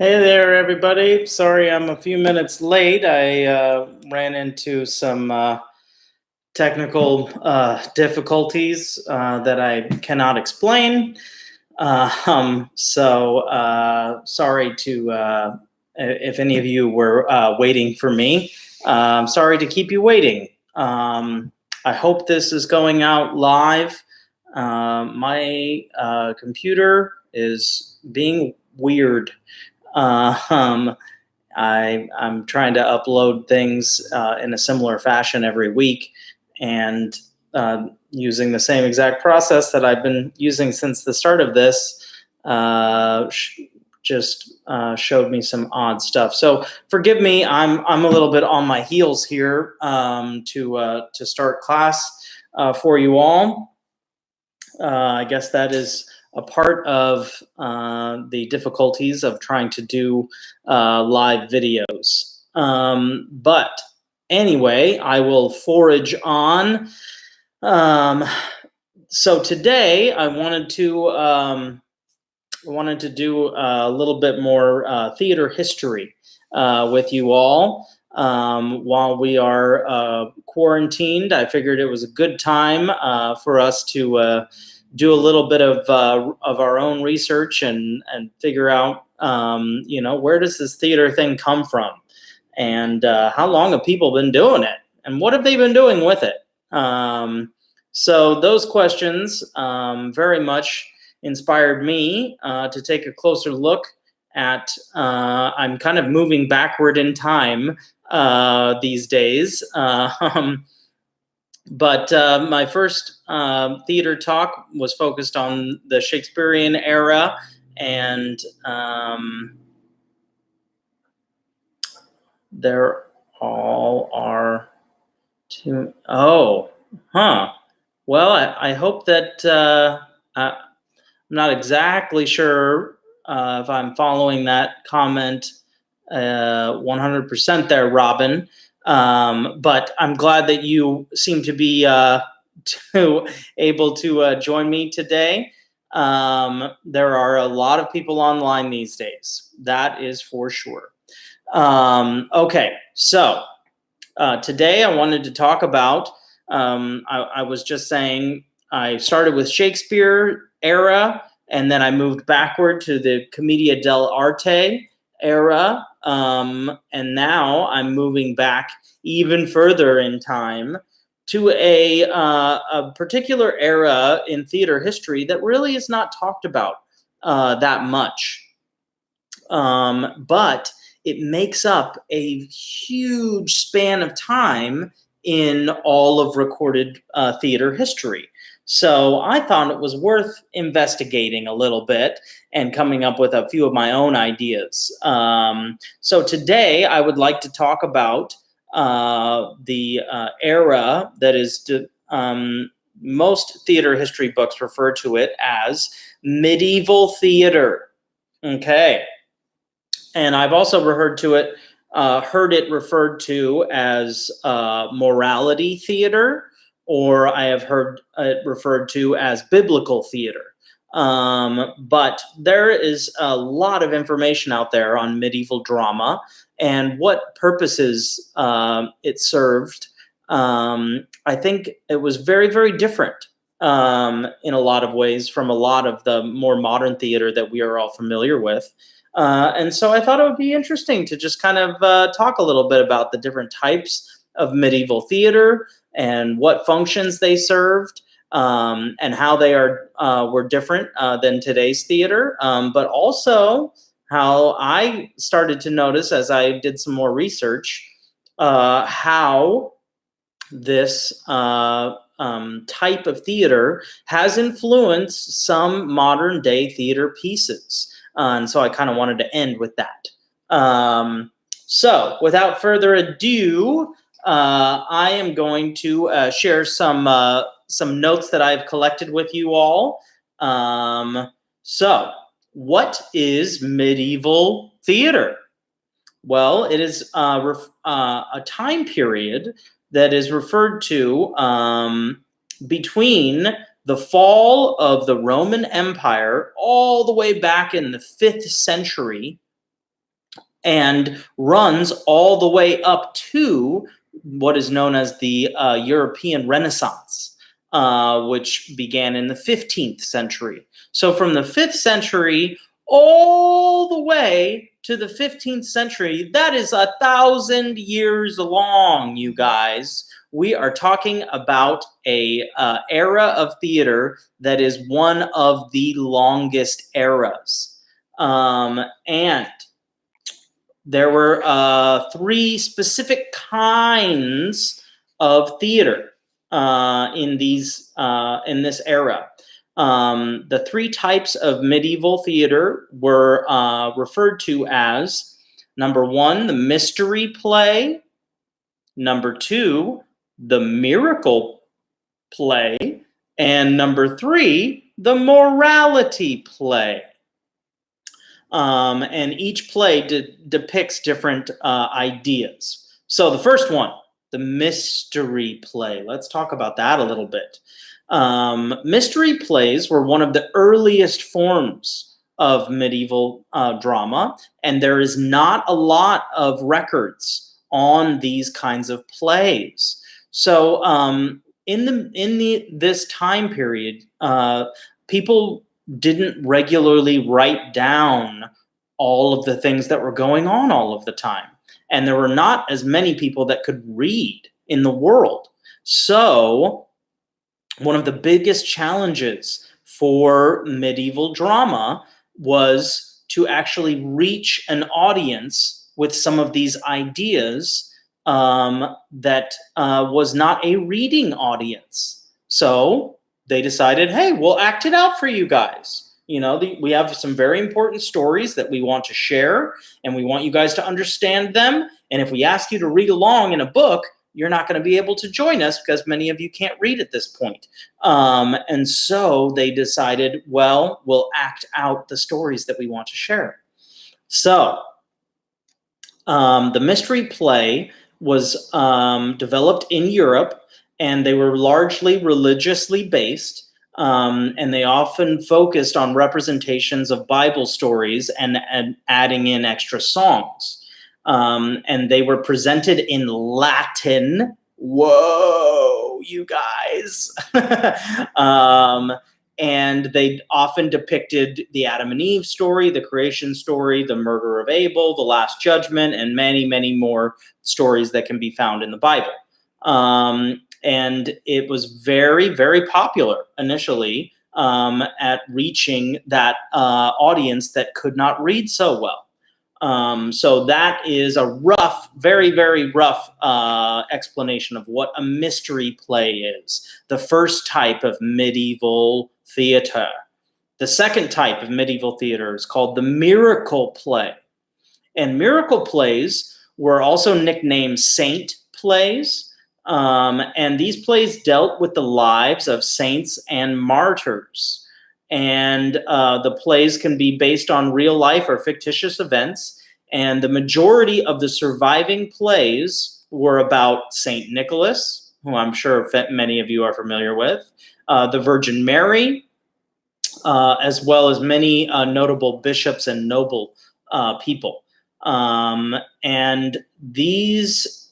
Hey there, everybody. Sorry I'm a few minutes late. I ran into some technical difficulties that I cannot explain. Sorry to if any of you were waiting for me. I'm sorry to keep you waiting. I hope this is going out live. My computer is being weird. Uh, um, I'm trying to upload things in a similar fashion every week, and using the same exact process that I've been using since the start of this just showed me some odd stuff. So forgive me. I'm a little bit on my heels here to start class for you all. I guess that is a part of the difficulties of trying to do live videos. But anyway, I will forage on. Um, so today I wanted to do a little bit more theater history with you all. While we are quarantined, I figured it was a good time for us to do a little bit of our own research and figure out, where does this theater thing come from, and how long have people been doing it, and what have they been doing with it? So those questions very much inspired me to take a closer look at. I'm kind of moving backward in time these days. But my first theater talk was focused on the Shakespearean era, and there all are two. Oh, huh. Well, I hope that I'm not exactly sure if I'm following that comment 100% there, Robin. But I'm glad that you seem to be able to join me today. There are a lot of people online these days. That is for sure. Okay, so today I wanted to talk about, I was just saying, I started with Shakespeare era, and then I moved backward to the Commedia dell'arte era, and now I'm moving back even further in time to a particular era in theater history that really is not talked about that much. But it makes up a huge span of time in all of recorded theater history. So I thought it was worth investigating a little bit and coming up with a few of my own ideas. So today I would like to talk about the era that is most theater history books refer to it as medieval theater. Okay. And I've also heard it referred to as morality theater, or I have heard it referred to as biblical theater. But there is a lot of information out there on medieval drama and what purposes it served. I think it was very, very different in a lot of ways from a lot of the more modern theater that we are all familiar with. And so I thought it would be interesting to just kind of talk a little bit about the different types of medieval theater and what functions they served, and how they were different than today's theater, but also how I started to notice as I did some more research how this type of theater has influenced some modern day theater pieces. And so I kind of wanted to end with that. So without further ado, I am going to share some notes that I've collected with you all. So what is medieval theater? Well, it is a time period that is referred to between the fall of the Roman Empire all the way back in the 5th century and runs all the way up to what is known as the European Renaissance, which began in the 15th century. So from the 5th century all the way to the 15th century, that is 1,000 years long, you guys. We are talking about a era of theater that is one of the longest eras. And there were 3 specific kinds of theater in this era. The 3 types of medieval theater were referred to as, number 1, the mystery play, number 2, the miracle play, and number 3, the morality play. And each play depicts different ideas. So the first one, the mystery play. Let's talk about that a little bit. Mystery plays were one of the earliest forms of medieval drama, and there is not a lot of records on these kinds of plays. So in this time period, people didn't regularly write down all of the things that were going on all of the time. And there were not as many people that could read in the world. So one of the biggest challenges for medieval drama was to actually reach an audience with some of these ideas that was not a reading audience. So they decided, hey, we'll act it out for you guys. You know, we have some very important stories that we want to share, and we want you guys to understand them. And if we ask you to read along in a book, you're not going to be able to join us because many of you can't read at this point. And so they decided, well, we'll act out the stories that we want to share. So the mystery play was developed in Europe, and they were largely religiously based, and they often focused on representations of Bible stories and adding in extra songs. And they were presented in Latin. Whoa, you guys. And they often depicted the Adam and Eve story, the creation story, the murder of Abel, the Last Judgment, and many, many more stories that can be found in the Bible. And it was very, very popular initially at reaching that audience that could not read so well. So that is a rough, very, very rough explanation of what a mystery play is. The first type of medieval theater. The second type of medieval theater is called the miracle play. And miracle plays were also nicknamed saint plays. And these plays dealt with the lives of saints and martyrs. And the plays can be based on real life or fictitious events. And the majority of the surviving plays were about Saint Nicholas, who I'm sure many of you are familiar with, the Virgin Mary, as well as many notable bishops and noble people. And these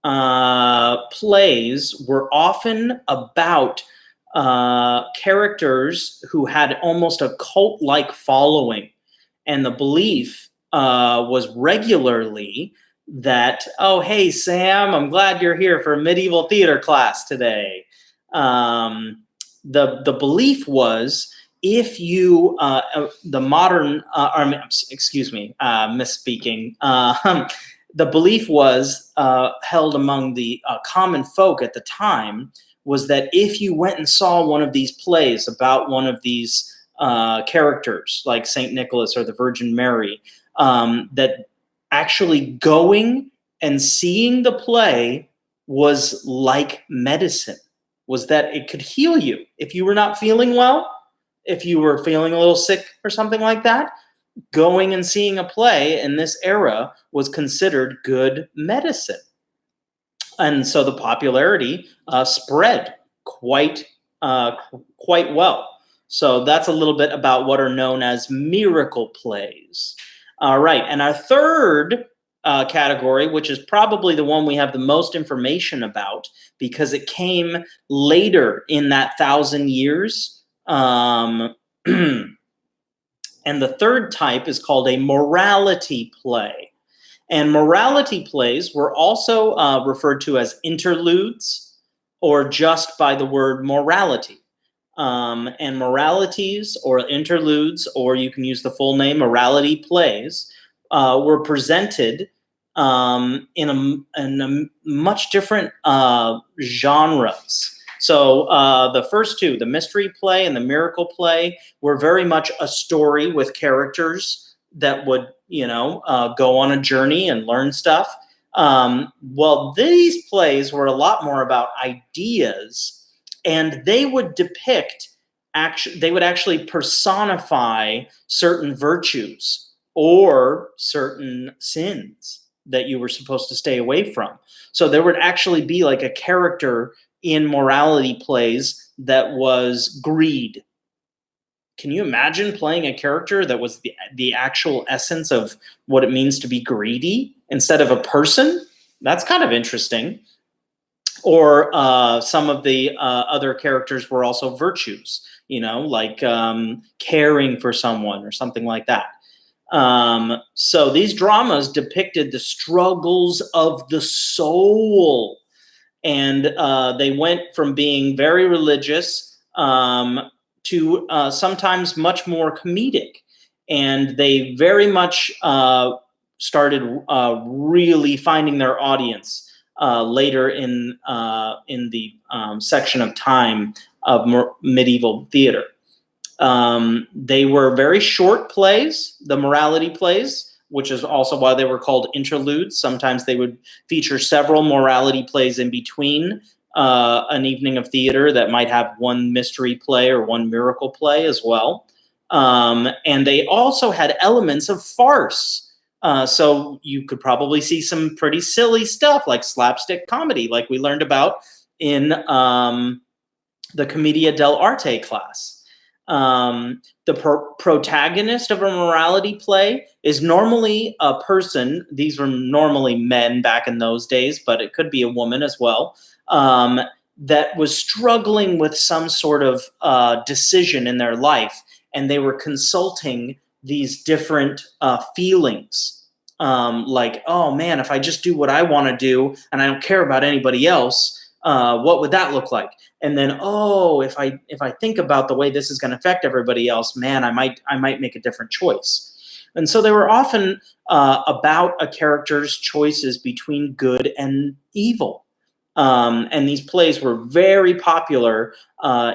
plays were often about characters who had almost a cult-like following, and the belief was regularly that, oh, hey, Sam, I'm glad you're here for a medieval theater class today. The belief was, if you, the modern, misspeaking, the belief was held among the common folk at the time was that if you went and saw one of these plays about one of these characters, like Saint Nicholas or the Virgin Mary, that actually going and seeing the play was like medicine, was that it could heal you. If you were not feeling well, if you were feeling a little sick or something like that, going and seeing a play in this era was considered good medicine. And so the popularity spread quite well. So that's a little bit about what are known as miracle plays. All right, and our third category, which is probably the one we have the most information about because it came later in that 1,000 years. And the third type is called a morality play. And morality plays were also referred to as interludes or just by the word morality. And moralities or interludes, or you can use the full name, morality plays, were presented in a much different genres. So the first two, the mystery play and the miracle play, were very much a story with characters that would, go on a journey and learn stuff. Well, these plays were a lot more about ideas, and they would depict, they would actually personify certain virtues or certain sins that you were supposed to stay away from. So there would actually be like a character in morality plays that was greed. Can you imagine playing a character that was the actual essence of what it means to be greedy instead of a person? That's kind of interesting. Or some of the other characters were also virtues, like caring for someone or something like that. So these dramas depicted the struggles of the soul. And they went from being very religious to sometimes much more comedic. And they very much started really finding their audience later in the section of time of medieval theater. They were very short plays, the morality plays, which is also why they were called interludes. Sometimes they would feature several morality plays in between an evening of theater that might have one mystery play or one miracle play as well. And they also had elements of farce. So you could probably see some pretty silly stuff like slapstick comedy, like we learned about in the Commedia dell'arte class. The protagonist of a morality play is normally a person. These were normally men back in those days, but it could be a woman as well, that was struggling with some sort of decision in their life, and they were consulting these different feelings. Like, oh man, if I just do what I want to do and I don't care about anybody else, what would that look like? And then, oh, if I think about the way this is going to affect everybody else, man, I might make a different choice. And so they were often about a character's choices between good and evil. And these plays were very popular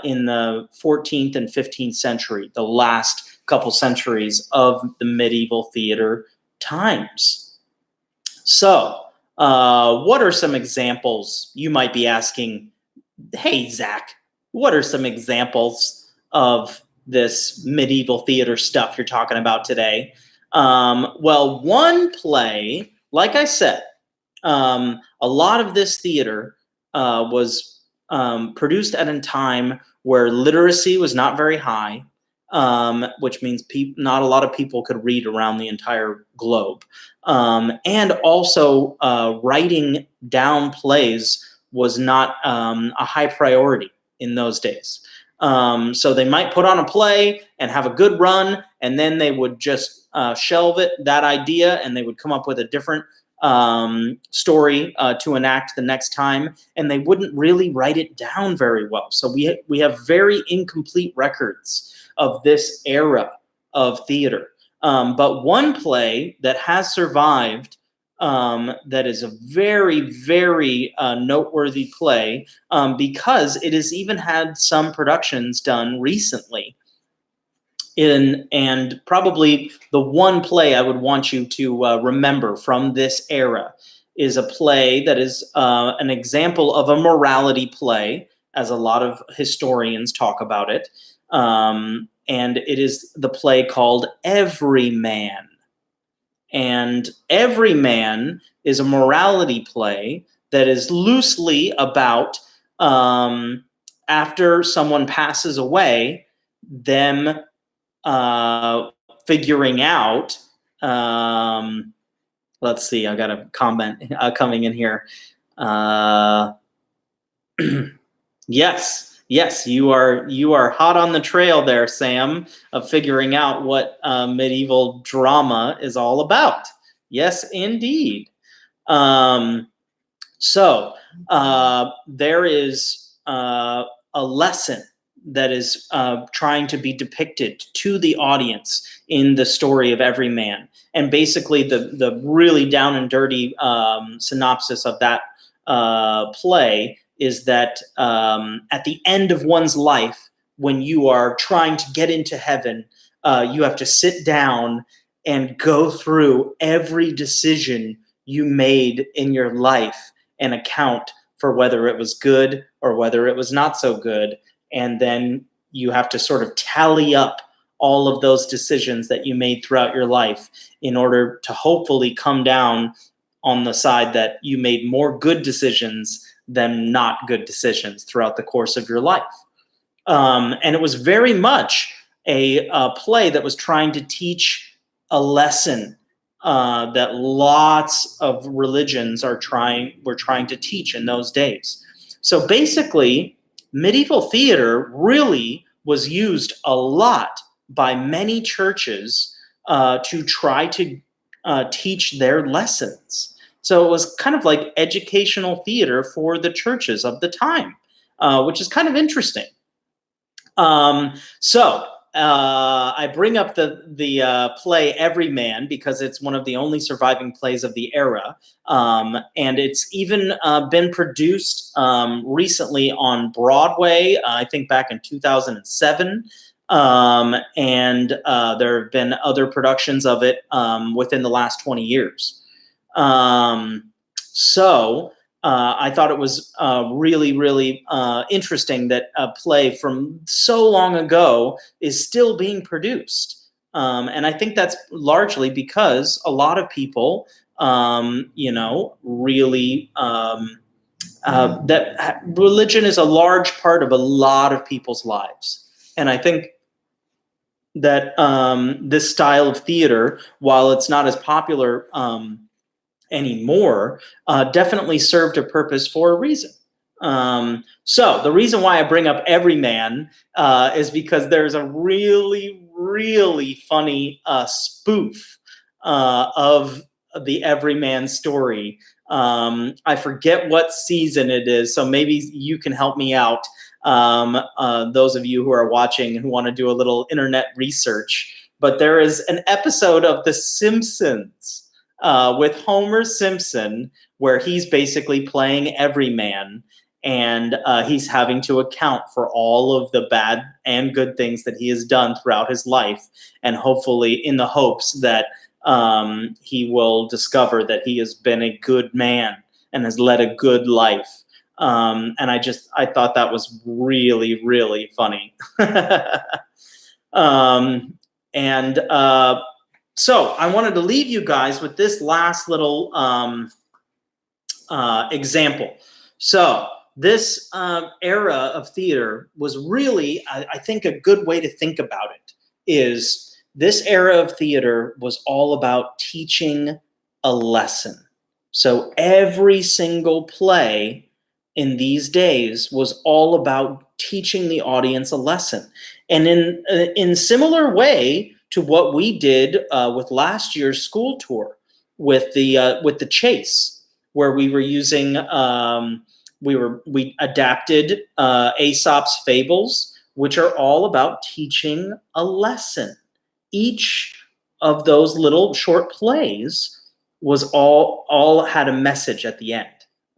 in the 14th and 15th century, the last couple centuries of the medieval theater times. So, what are some examples? You might be asking, hey, Zach, what are some examples of this medieval theater stuff you're talking about today? Well, one play, like I said, a lot of this theater was produced at a time where literacy was not very high, which means not a lot of people could read around the entire globe. And also writing down plays was not a high priority in those days. So they might put on a play and have a good run, and then they would just shelve that idea, and they would come up with a different story to enact the next time, and they wouldn't really write it down very well. So we have very incomplete records of this era of theater. But one play that has survived, that is a very, very noteworthy play, because it has even had some productions done recently. And probably the one play I would want you to remember from this era is a play that is an example of a morality play, as a lot of historians talk about it. And it is the play called Everyman. And Everyman is a morality play that is loosely about after someone passes away, them figuring out Let's see. I got a comment coming in here. Uh, yes, you are hot on the trail there, Sam, of figuring out what medieval drama is all about. Yes, indeed. So there is a lesson that is trying to be depicted to the audience in the story of Every Man. And basically the really down and dirty synopsis of that play is that at the end of one's life, when you are trying to get into heaven, you have to sit down and go through every decision you made in your life and account for whether it was good or whether it was not so good. And then you have to sort of tally up all of those decisions that you made throughout your life in order to hopefully come down on the side that you made more good decisions than not good decisions throughout the course of your life. And it was very much a play that was trying to teach a lesson that lots of religions were trying to teach in those days. So basically, medieval theater really was used a lot by many churches to try to teach their lessons. So it was kind of like educational theater for the churches of the time, which is kind of interesting. So I bring up the play Every Man because it's one of the only surviving plays of the era, and it's even been produced recently on Broadway. I think back in 2007. And there have been other productions of it within the last 20 years. So I thought it was really, really interesting that a play from so long ago is still being produced. And I think that's largely because a lot of people, really, that religion is a large part of a lot of people's lives. And I think that this style of theater, while it's not as popular anymore, definitely served a purpose for a reason. So the reason why I bring up Every Man is because there's a really, really funny spoof of the Every Man story. I forget what season it is, so maybe you can help me out. Those of you who are watching who want to do a little internet research, but there is an episode of The Simpsons with Homer Simpson where he's basically playing Every Man, and he's having to account for all of the bad and good things that he has done throughout his life, and hopefully in the hopes that he will discover that he has been a good man and has led a good life. And I thought that was really, really funny. So I wanted to leave you guys with this last little example. So this era of theater was really, I think, a good way to think about it is this era of theater was all about teaching a lesson. So every single play in these days was all about teaching the audience a lesson. And in similar way to what we did with last year's school tour with the Chase, where we were using we adapted Aesop's fables, which are all about teaching a lesson. Each of those little short plays was all had a message at the end.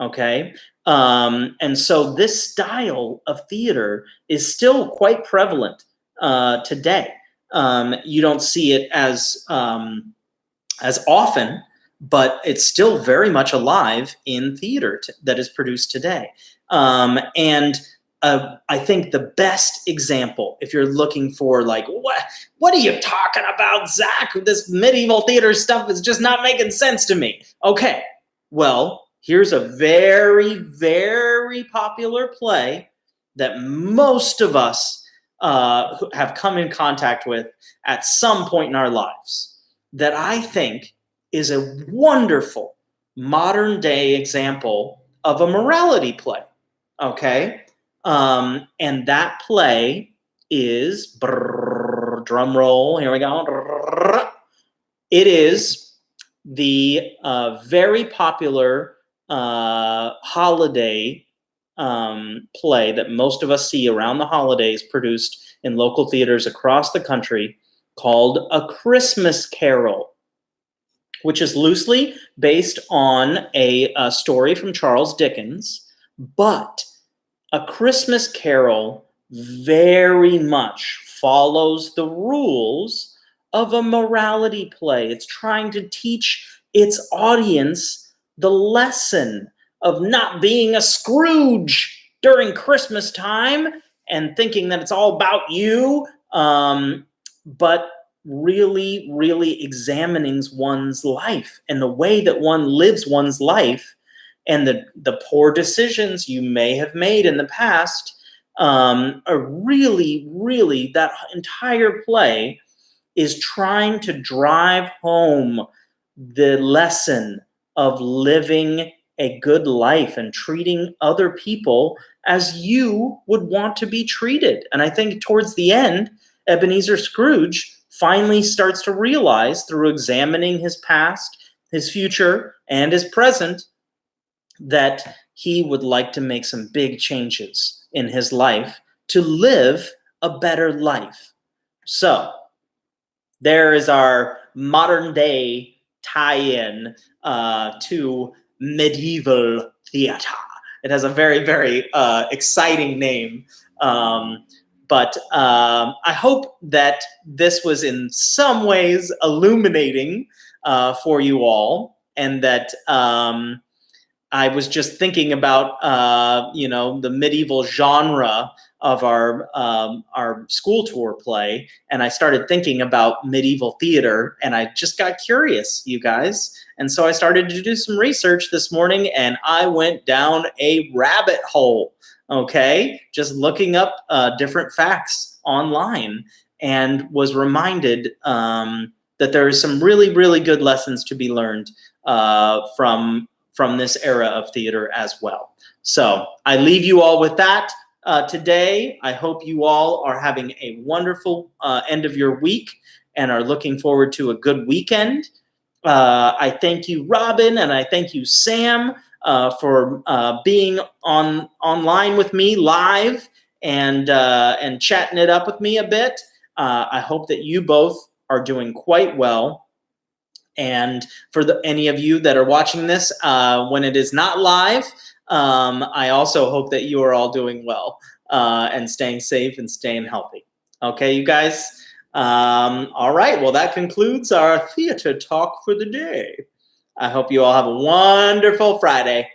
Okay. And so this style of theater is still quite prevalent today. You don't see it as often, but it's still very much alive in theater that is produced today. And I think the best example, if you're looking for like, what are you talking about, Zach? This medieval theater stuff is just not making sense to me. Okay, well, here's a very, very popular play that most of us have come in contact with at some point in our lives. that I think is a wonderful modern day example of a morality play. Okay. And that play is, drum roll, here we go. It is the very popular holiday play that most of us see around the holidays, produced in local theaters across the country, called A Christmas Carol, which is loosely based on a story from Charles Dickens. But A Christmas Carol very much follows the rules of a morality play. It's trying to teach its audience the lesson of not being a Scrooge during Christmas time and thinking that it's all about you, but really, really examining one's life and the way that one lives one's life and the poor decisions you may have made in the past. Are really, really, that entire play is trying to drive home the lesson of living a good life and treating other people as you would want to be treated. And I think towards the end, Ebenezer Scrooge finally starts to realize, through examining his past, his future, and his present, that he would like to make some big changes in his life to live a better life. So there is our modern day tie-in to medieval theater. It has a very, very exciting name. But I hope that this was in some ways illuminating for you all, and that I was just thinking about, the medieval genre of our school tour play, and I started thinking about medieval theater, and I just got curious, you guys. And so I started to do some research this morning, and I went down a rabbit hole, okay? Just looking up different facts online, and was reminded that there is some really, really good lessons to be learned from this era of theater as well. So I leave you all with that today. I hope you all are having a wonderful end of your week and are looking forward to a good weekend. I thank you, Robin, and I thank you, Sam, for being online with me live and chatting it up with me a bit. I hope that you both are doing quite well. And for any of you that are watching this when it is not live, I also hope that you are all doing well and staying safe and staying healthy. Okay, you guys? All right, well, that concludes our theater talk for the day. I hope you all have a wonderful Friday.